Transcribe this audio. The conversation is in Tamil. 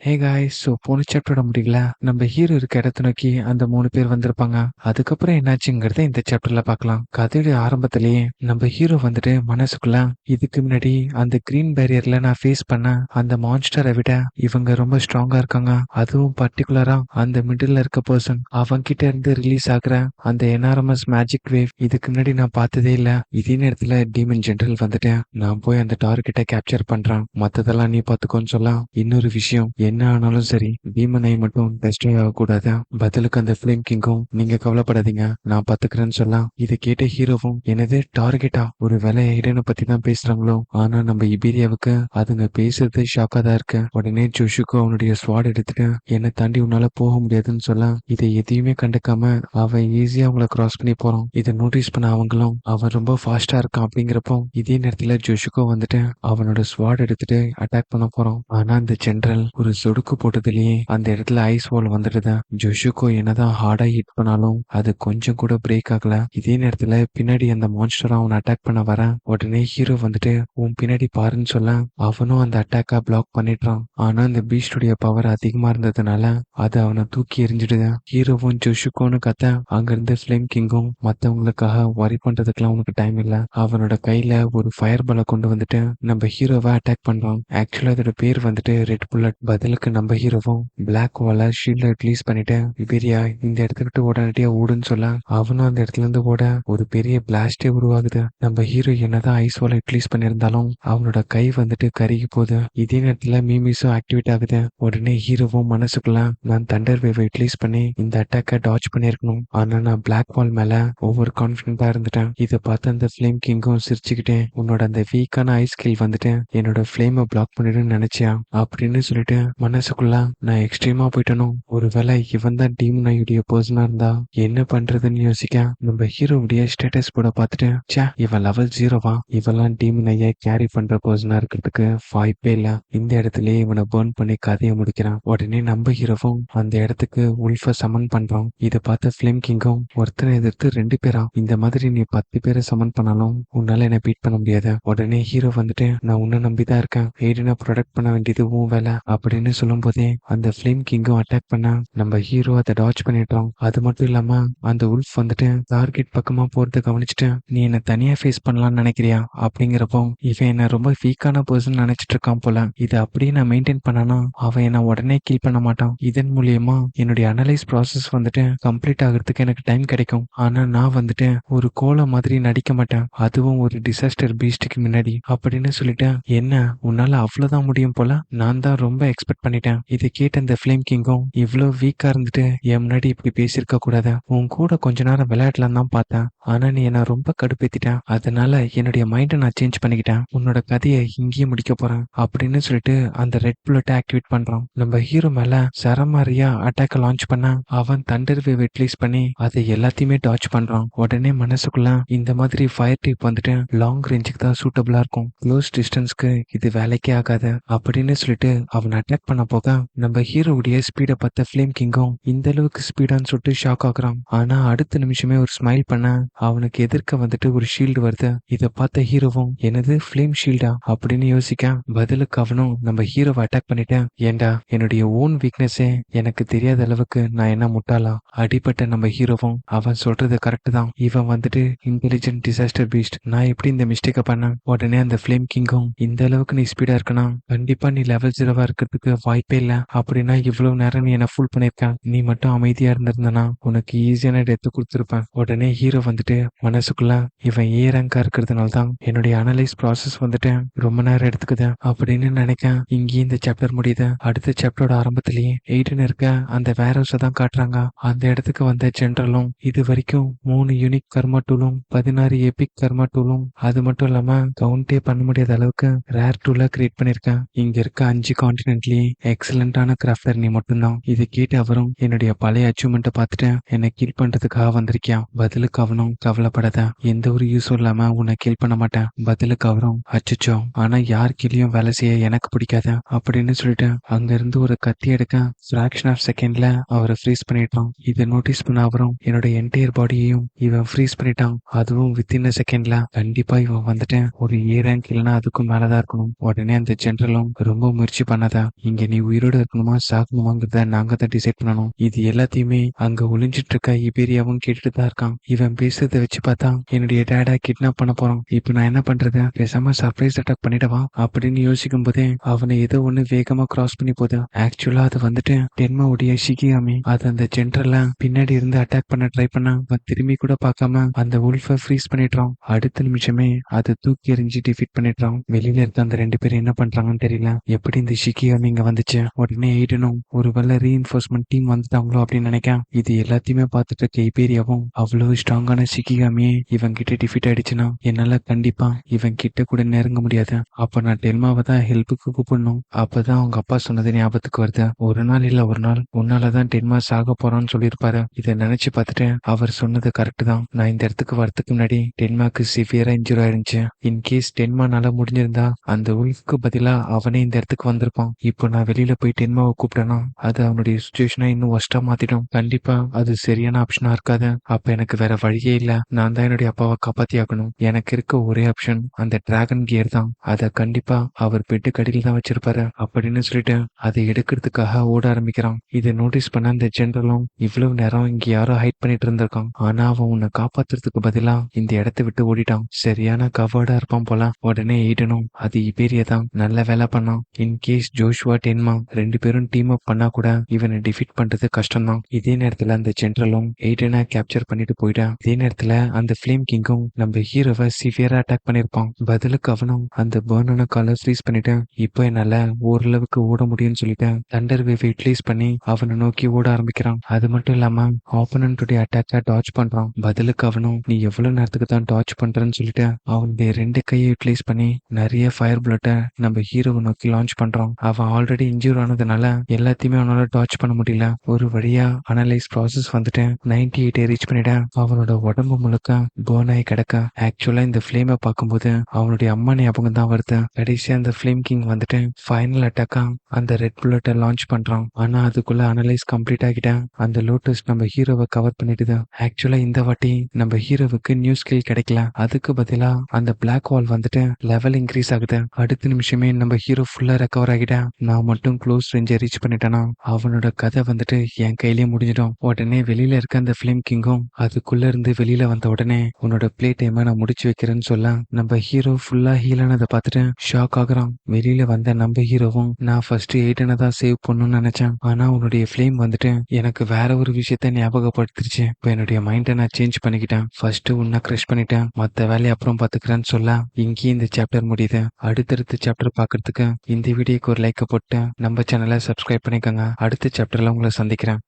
ஹே காய்ஸ், போன சாப்டரோட முடியல நம்ம ஹீரோ இருக்க இடத்த நோக்கி அந்த 3 பேர் வந்திருப்பாங்க. அதுக்கப்புறம் என்னாச்சுங்கிறத இந்த சாப்டர்ல பார்க்கலாம். கதையோட ஆரம்பத்திலேயே நம்ம ஹீரோ வந்துட்டு மனசுக்குள்ள இதுக்கு முன்னாடி அந்த கிரீன் பேரியர்ல நான் ஃபேஸ் பண்ண அந்த மான்ஸ்டரை விட இவங்க ரொம்ப ஸ்ட்ராங்கா இருக்காங்க. அதுவும் பர்டிகுலரா அந்த மிடில் இருக்க பர்சன் அவங்கிட்ட இருந்து ரிலீஸ் ஆகுற அந்த எனாரமஸ் மேஜிக் வேவ் இதுக்கு முன்னாடி நான் பார்த்ததே இல்ல. இதே நேரத்துல டீமன் ஜெனரல் வந்துட்டு நான் போய் அந்த டார்கெட்டை கேப்சர் பண்றேன், மத்ததெல்லாம் நீ பாத்துக்கோன்னு சொல்ல. இன்னொரு விஷயம், என்ன ஆனாலும் சரி பீமனை மட்டும் டெஸ்ட்ராய் ஆகக்கூடாது. பதிலுக்கு அந்த ஃபிளேம் கிங்கும் நீங்க கவலைப்படாதீங்க நான் பாத்துக்கிறேன்னு சொல்லலாம். இதை கேட்ட ஹீரோவும் எனது டார்கெட்டா ஒரு வேலை ஐடனை பத்தி தான் பேசுறாங்களோ, ஆனா நம்ம இபீரியாவுக்கு அதுங்க பேசுறது ஷாக்கா தான் இருக்கு. உடனே ஜோஷுக்கு அவனுடைய ஸ்வாட் எடுத்துட்டு என்னை தாண்டி உன்னால போக முடியாதுன்னு சொல்ல, இதை எதையுமே கண்டுக்காம அவன் ஈஸியா அவங்கள கிராஸ் பண்ணி போறான். இதை நோட்டீஸ் பண்ண அவங்களும் அவன் ரொம்ப ஃபாஸ்டா இருக்கான் அப்படிங்கிறப்போ இதே நேரத்துல ஜோஷுக்கோ வந்துட்டு அவனோட ஸ்வாட் எடுத்துட்டு அட்டாக் பண்ண போறான். ஆனா அந்த ஜெனரல் ஒரு சொடுக்கு போட்டதுலயே அந்த இடத்துல ஐஸ் வால் வந்துடுது. ஜோஷுக்கோ என்னதான் ஹார்டா ஹிட் பண்ணாலும் அது கொஞ்சம் கூட பிரேக் ஆகல. இதே நேரத்துல பின்னாடி அந்த மான்ஸ்டர் அவன் அட்டாக் பண்ண வர உடனே ஹீரோ வந்துட்டு உன் பின்னாடி பாருன்னு சொல்ல அவனும் அந்த அட்டாக்கா பிளாக் பண்ணிடுறான். ஆனா அந்த பீஸ்டுடைய பவர் அதிகமா இருந்ததுனால அது அவனை தூக்கி எறிஞ்சிடுது. ஹீரோவும் ஜோஷுக்கோன்னு கத்த அங்கிருந்து ஃபிளேம் கிங்கும் மத்தவங்களுக்காக வரி பண்றதுக்கெல்லாம் உனக்கு டைம் இல்ல. அவனோட கையில ஒரு ஃபயர் பாலை கொண்டு வந்துட்டு நம்ம ஹீரோவை அட்டாக் பண்றான். ஆக்சுவலா அதோட பேர் வந்துட்டு ரெட் புல்லட். பதிலுக்கு நம்ம ஹீரோவும் பிளாக் வால ஷீல்ட ரிலீஸ் பண்ணிட்டு இபீரியா இந்த இடத்த விட்டு உடனடியா ஓடுன்னு சொல்ல அவனும் அந்த இடத்துல இருந்து ஓட ஒரு பெரிய பிளாஸ்டே உருவாகுது. நம்ம ஹீரோ என்னதான் ஐஸ் வால ரிலீஸ் பண்ணியிருந்தாலும் அவனோட கை வந்துட்டு கருகி போகுது. இதே நேரத்துல மீமிஸும் ஆக்டிவேட் ஆகுது. உடனே ஹீரோவும் மனசுக்குள்ள நான் தண்டர் வேவை ரிலீஸ் பண்ணி இந்த அட்டாக்கை டாச் பண்ணிருக்கணும், ஆனா நான் பிளாக் வால் மேல ஓவர் கான்பிடண்டா இருந்துட்டேன். இதை பார்த்து அந்த ஃபிளேம் கிங்கும் சிரிச்சுக்கிட்டே உன்னோட அந்த வீக்கான ஐஸ் ஸ்கில் வந்துட்டு என்னோட ஃபிளேமை பிளாக் பண்ணிடுன்னு நினைச்சியா அப்படின்னு சொல்லிட்டு மனசுக்குள்ள நான் எக்ஸ்ட்ரீமா போயிட்டனும், ஒருவேளை இவன் தான் டீம் நாயுடைய பர்சனா இருந்தா என்ன பண்றதுன்னு யோசிக்க நம்ம ஹீரோவுடைய ஸ்டேட்டஸ் போட பார்த்துட்டு சே இவன் லெவல் 0வா, இவெல்லாம் டீம் நாயை கேரி பண்ற பர்சனா இருக்கிறதுக்கு வாய்ப்பே இல்ல. இந்த இடத்துலயே இவனை பர்ன் பண்ணி கதையை முடிக்கிறான். உடனே நம்ம ஹீரோவும் அந்த இடத்துக்கு உல்ஃப சமன் பண்றான். இதை பார்த்த ஃபிளேம் கிங்கும் ஒருத்தனை எதிர்த்து 2 பேரா, இந்த மாதிரி நீ 10 பேரை சமன் பண்ணாலும் உன்னால என்ன பீட் பண்ண முடியாது. உடனே ஹீரோ வந்துட்டு நான் உன்னை நம்பிதான் இருக்கேன், எய்டனை ப்ரொடெக்ட் பண்ண வேண்டியது உன் வேலை அப்படின்னு சொல்லும் போதே அந்த ஃபிளேம் கிங்கும் அட்டாக் பண்ண நம்ம ஹீரோ அதை டாச் பண்ணிட்டோம். அது மட்டும் இல்லாம அந்த உல்ஃப் வந்துட்டு டார்கெட் பக்கமா போறதை கவனிச்சுட்டு நீ என்ன தனியா ஃபேஸ் பண்ணலாம்னு நினைக்கிறியா அப்படிங்கிறப்போ இவன் என்ன ரொம்ப வீக்கான பர்சன் நினைச்சிட்டு இருக்கான் போல. இதை அப்படியே நான் மெயின்டைன் பண்ணனா அவன் என்ன உடனே கில் பண்ண மாட்டான். இதன் மூலியமா என்னுடைய அனலைஸ் ப்ராசஸ் வந்துட்டு கம்ப்ளீட் ஆகிறதுக்கு எனக்கு டைம் கிடைக்கும். ஆனா நான் வந்துட்டு ஒரு கோலை மாதிரி நடிக்க மாட்டேன், அதுவும் ஒரு டிசாஸ்டர் பீஸ்டுக்கு முன்னாடி அப்படின்னு சொல்லிட்டு என்ன உன்னால அவ்வளவுதான் முடியும் போல, நான் தான் ரொம்ப எக்ஸ்பெக்ட் பண்ணிட்டேன். இதை கேட்ட இந்த ஃபிளேம் கிங்கும் இவ்வளவு வீக்கா இருந்துட்டு என் முன்னாடி இப்படி பேசியிருக்க கூடாது, உன் கூட கொஞ்ச நேரம் விளையாடலாம் தான் பார்த்தேன், ஆனா நீ என்ன ரொம்ப கடுப்பேத்திட்டேன், அதனால என்னுடைய மைண்டை நான் சேஞ்ச் பண்ணிக்கிட்டேன், உன்னோட கதையை இங்கேயே முடிக்க போறேன் அப்படின்னு சொல்லிட்டு அந்த ரெட் புல்லட்டை ஆக்டிவேட் பண்றான். நம்ம ஹீரோ மேல சரமாரியா அட்டாக்க லான்ச் பண்ண அவன் தண்டர் வேவ் ரிலீஸ் பண்ணி அதை எல்லாத்தையுமே டாச் பண்றான். உடனே மனசுக்குள்ள இந்த மாதிரி ஃபயர் டிப் வந்துட்டு லாங் ரேஞ்சுக்கு தான் சூட்டபிளா இருக்கும், க்ளோஸ் டிஸ்டன்ஸ்க்கு இது வேலைக்கே ஆகாது அப்படின்னு சொல்லிட்டு அவன் அட்டாக் பண்ண போக நம்ம ஹீரோவுடைய ஸ்பீடை பார்த்த ஃபிளேம் கிங்கும் இந்த அளவுக்கு ஸ்பீடான்னு சொல்லிட்டு ஷாக் ஆகுறான். ஆனா அடுத்த நிமிஷமே ஒரு ஸ்மைல் பண்ண அவனுக்கு எதிர்க்க வந்துட்டு ஒரு ஷீல்டு வருது. இதை பார்த்த ஹீரோவும் எனது ஃபிளேம் ஷீல்டா அப்படின்னு யோசிக்க பதிலுக்கு அவனும் நம்ம ஹீரோவை அட்டாக் பண்ணிட்டேன். ஏண்டா என்னுடைய ஓன் வீக்னஸே எனக்கு தெரியாத அளவுக்கு நான் என்ன முட்டாளா, அடிப்பட்ட நம்ம ஹீரோவும் அவன் சொல்றது கரெக்ட் தான், இவன் வந்துட்டு இன்டெலிஜென்ட் டிசாஸ்டர் பீஸ்ட், நான் எப்படி இந்த மிஸ்டேக்கை பண்ண. உடனே அந்த ஃபிளேம் கிங்கும் இந்த அளவுக்கு நீ ஸ்பீடா இருக்கணும், கண்டிப்பா நீ லெவல் 0வா இருக்கிறதுக்கு வாய்ப்பே இல்ல, அப்படின்னா இவ்வளவு நேரம் நீ என்ன ஃபுல் பண்ணிருக்க, நீ மட்டும் அமைதியா இருந்திருந்தனா உனக்கு ஈஸியான டெத்து கொடுத்துருப்பேன். உடனே ஹீரோ வந்துட்டு மனசுக்குள்ள இவன் ஏ ரேங்கா இருக்கிறதுனால தான் என்னுடைய அனலைஸ் ப்ராசஸ் வந்துட்டு ரொம்ப நேரம் எடுத்துக்குது அப்படின்னு நினைக்க இங்கேயும் இந்த சாப்டர் முடியுது. அடுத்த சாப்டரோட ஆரம்பத்திலேயே எய்டன் இருக்க அந்த வேர் ஹவுஸை தான் காட்டுறாங்க. அந்த இடத்துக்கு வந்த ஜெனரலும் இது வரைக்கும் 3 யூனிக் கர்மா டூலும் 16 எபிக் கர்மா டூலும் அது மட்டும் இல்லாம கவுண்டே பண்ண முடியாத அளவுக்கு ரேர் டூல கிரியேட் பண்ணிருக்கேன். இங்க இருக்க 5 கான்டினென்ட்லயே எக்ஸலண்டான கிராஃப்டர் நீ மட்டும்தான். இதை கேட்டு அவரும் என்னுடைய பழைய அச்சீவ்மெண்ட்டை பார்த்துட்டு என்னை கில் பண்றதுக்காக வந்திருக்கியா, பதிலுக்கு அவனும் கவலைப்படாத, எந்த ஒரு யூஸும் இல்லாம உன்னை கில் பண்ண மாட்டேன். பதிலுக்கு அவரும் அச்சச்சோ ஆனா யார் கீழயும் வேலை செய்ய எனக்கு பிடிக்காத அப்படின்னு சொல்லிட்டு அங்க இருந்து ஒரு கத்தி எடுக்க ஃபிராக்ஷன் ஆஃப் செகண்ட்ல அவரை ஃப்ரீஸ் பண்ணிட்டான். இதை நோட்டீஸ் பண்ண அவரும் என்னோட என்டையர் பாடியையும் இவன் ஃப்ரீஸ் பண்ணிட்டான், அதுவும் வித்தின் செகண்ட்ல. கண்டிப்பா இவன் வந்துட்டு ஒரு ஏ ரேங்க் இல்லைன்னா அதுக்கும் மேலதான் இருக்கணும். உடனே அந்த ஜெனரலும் ரொம்ப முயற்சி பண்ணாத, இங்க நீ உயிரோட இருக்கணுமா சாகணுமாங்கிறத நாங்க தான் டிசைட் பண்ணணும். இது எல்லாத்தையுமே அங்க ஒளிஞ்சிட்டு இருக்க இபேரியாவும் கேட்டுட்டு தான் இருக்கான். இவன் பேசுறத வச்சு பார்த்தா என்னுடைய டேடா கிட்னாப் பண்ண போறான். இப்ப நான் என்ன பண்றது? பேசாம சர்ப்ரைஸ் அட்டாக் பண்ணிடவா அப்படின்னு யோசிக்கும் போதே அவனை ஏதோ ஒண்ணு வேகமா கிராஸ் பண்ணி போகுது. ஆக்சுவலா அது வந்துட்டு டென்மாவுடைய ஷிகியாமி. அது அந்த ஜென்ரல்ல பின்னாடி இருந்து அட்டாக் பண்ண ட்ரை பண்ண அவன் திரும்பி கூட பார்க்காம அந்த உல்ஃபை ஃப்ரீஸ் பண்ணிடுறான். அடுத்த நிமிஷமே அதை தூக்கி எறிஞ்சு டிஃபீட் பண்ணிடுறான். வெளியில இருக்க அந்த 2 பேரும் என்ன பண்றாங்கன்னு தெரியல. எப்படி இந்த ஷிகியாமி இங்க வந்துச்சு? உடனே எய்டனும் ஒருவேளை ரீஇன்ஃபோர்ஸ்மெண்ட் டீம் வந்துட்டாங்களோ அப்படின்னு நினைக்கான். இது எல்லாத்தையுமே பார்த்துட்டு இருக்க இபேரியாவும் அவ்வளவு ஸ்ட்ராங்கான ஷிகியாமியே இவன் கிட்ட டிஃபீட் ஆயிடுச்சுன்னா என்னால கண்டிப்பா இவன் கிட்ட கூட நெருங்க முடியாது. அப்ப நான் டெல்மாவை தான் ஹெல்ப்புக்கு கூப்பிடணும். அப்பதான் அவங்க அப்பா சொன்னது ஞாபகத்துக்கு வருது. ஒரு நாள் இல்ல ஒரு நாள் உன்னாலதான் டென்மா சாக போறான்னு சொல்லியிருப்பாரு. இதை நினைச்சு பார்த்துட்டு அவர் சொன்னது கரெக்ட் தான். நான் இந்த இடத்துக்கு வரதுக்கு முன்னாடி டென்மாக்கு சிவியரா இன்ஜூர் ஆயிருந்துச்சு. இன்கேஸ் டென்மானால முடிஞ்சிருந்தா அந்த உல்ஃப்க்கு பதிலா அவனே இந்த இடத்துக்கு வந்திருப்பான். இப்போ நான் வெளியில போய் டென்மாவை கூப்பிட்டேன்னா அது அவனுடைய சுச்சுவேஷனை இன்னும் ஒஸ்டா மாத்திடும். கண்டிப்பா அது சரியான ஆப்ஷனா இருக்காது. அப்ப எனக்கு வேற வழியே இல்ல. நான் தான் என்னுடைய அப்பாவை காப்பாத்தி ஆகணும். எனக்கு இருக்க ஒரே ஆப்ஷன் அந்த டிராகன் கியர் தான். அதை கண்டிப்பா அவர் பெட்டு கடியில் தான் வச்சிருப்பாரு அப்படின்னு சொல்லிட்டு அதை எடுக்கிறதுக்காக ஓட ஆரம்பிக்கிறான். இதை நோட்டீஸ் பண்ண அந்த ஜெனரலும் இவ்வளவு நேரம் இங்க யாரோ ஹைட் பண்ணிட்டு இருந்திருக்கான். ஆனா அவன் உன்னை காப்பாத்துறதுக்கு பதிலா இந்த இடத்தை விட்டு ஓடிட்டான். சரியான கவர்டா இருப்பான் போல. உடனே எய்டனும் அது இபேரியா தான் நல்ல வேலை பண்ணான். இன்கேஸ் ஜோஷுவா டென்மா 2 பேரும் டீம் அப் பண்ணா கூட இவனை டிஃபீட் பண்றது கஷ்டம் தான். இதே நேரத்துல அந்த ஜெனரலும் எய்டனை கேப்சர் பண்ணிட்டு போயிட்டான். இதே நேரத்துல அந்த ஃபிளேம் கிங்கும் நம்ம ஹீரோவை சிவியரா அட்டாக் பண்ணிருப்பான். பதிலுக்கு அவனும் அந்த பர்னான காலர் ஃப்ரீஸ் பண்ணிட்டு இப்போ என்னால ஓரளவுக்கு ஓட முடியும்னு சொல்லிட்டு தண்டர் வேவ் யூட்டிலைஸ் பண்ணி அவனை நோக்கி ஓட ஆரம்பிக்கிறான். அது மட்டும் இல்லாம ஆப்போனன்ட்டுடைய அட்டாக்கை டாச் பண்றான். பதிலுக்கு அவனும் நீ எவ்வளவு நேரத்துக்கு தான் டாச் பண்றன்னு சொல்லிட்டு அவனுடைய 2 கையை யூட்டிலைஸ் பண்ணி நிறைய ஃபயர் பிளட்டை நம்ம ஹீரோவை நோக்கி லான்ச் பண்றான். அவன் ஆல்ரெடி இன்ஜூர் ஆனதுனால எல்லாத்தையுமே அவனால டாச் பண்ண முடியல. ஒரு வழியா அனலைஸ் ப்ராசஸ் வந்துட்டு 98 ரீச் பண்ணிட அவனோட உடம்பு முழுக்க பேர்ன் ஆகி கிடக்க. ஆக்சுவலா இந்த ஃபிளேமை பார்க்கும்போது அவனுடைய அம்மா ஞாபகம் தான் வருது. கடைசியா அந்த ஃபிளேம் கிங் வந்துட்டு ஃபைனல் அட்டாக்கா அந்த ரெட் புல்லட்டை லான்ச் பண்றான். ஆனா அதுக்குள்ள அனலைஸ் கம்ப்ளீட் ஆகிட்ட அந்த லோட்டஸ் நம்ம ஹீரோவை கவர் பண்ணிடுது. ஆக்சுவலா இந்த வாட்டி நம்ம ஹீரோவுக்கு நியூ ஸ்கில் கிடைக்கல. அதுக்கு பதிலா அந்த பிளாக் வால் வந்துட்டு லெவல் இன்க்ரீஸ் ஆகுது. அடுத்த நிமிஷமே நம்ம ஹீரோ ஃபுல்லா ரெக்கவர் ஆகிட்ட. நான் மட்டும் க்ளோஸ் ரேஞ்சை ரீச் பண்ணிட்டேன்னா அவனோட கதை வந்துட்டு என் கையிலேயே முடிஞ்சிடும். உடனே வெளியில இருக்க அந்த ஃபிளேம் கிங்கும் அதுக்குள்ள இருந்து வெளியில வந்த உடனே உன்னோட பிளே டைமை நான் முடிச்சு வைக்கிறேன்னு சொல்ல நம்ம ஹீரோ ஃபுல்லா ஹீல் ஆனதை பார்த்துட்டு ஷாக் ஆகுறான். வெளியில வந்த நம்ம ஹீரோவும் நான் ஃபர்ஸ்ட் எய்டனை தான் சேவ் பண்ணணும்னு நினைச்சேன். ஆனா உன்னுடைய ஃபிளேம் வந்துட்டு எனக்கு வேற ஒரு விஷயத்த ஞாபகப்படுத்திருச்சு. இப்போ என்னுடைய மைண்டை நான் சேஞ்ச் பண்ணிக்கிட்டேன். ஃபர்ஸ்ட் உன்னை கிரஷ் பண்ணிட்டேன். மற்ற வேலையை அப்புறம் பாத்துக்கிறேன்னு சொல்ல இங்கேயும் இந்த சாப்டர் முடியுது. அடுத்தடுத்த சாப்டர் பாக்குறதுக்கு இந்த வீடியோக்கு ஒரு லைக்கை போட்டு நம்ம சேனலை சப்ஸ்கிரைப் பண்ணிக்கோங்க. அடுத்த சாப்டர்ல உங்களை சந்திக்கிறேன்.